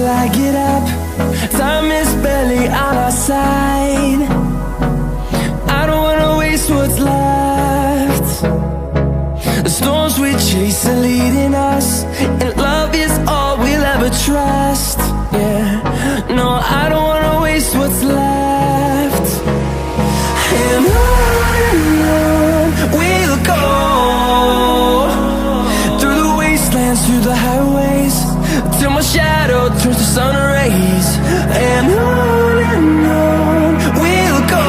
I get up. Time is barely on our side. I don't wanna waste what's left. The storms we chase are leading us, and love is all we'll ever trust. Yeah, no, I don't wanna waste what's left. And on we'll go, through the wastelands, through the highways, till my shadow turns to sun rays. And on we'll go,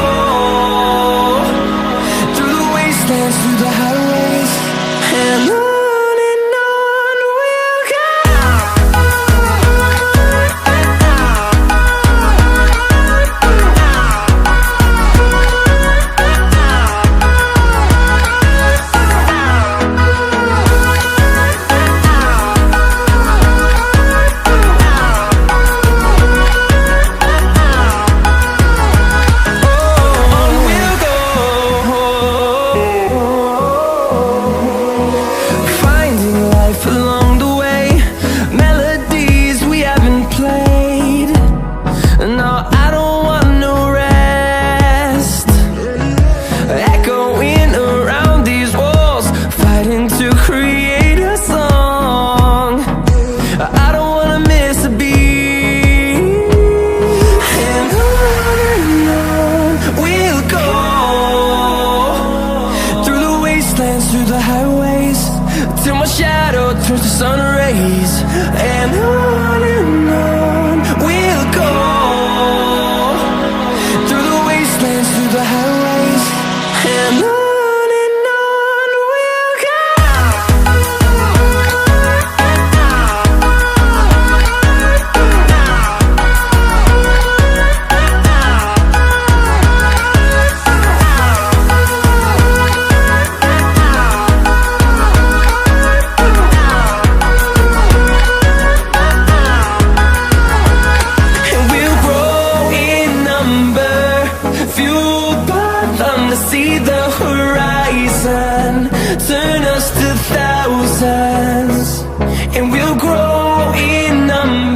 through the wastelands, through the highways, and on. Through the highways, till my shadow turns to sun rays. And on we'll go, through the wastelands, through the highways, and on. See the horizon, turn us to thousands, and we'll grow in numbers.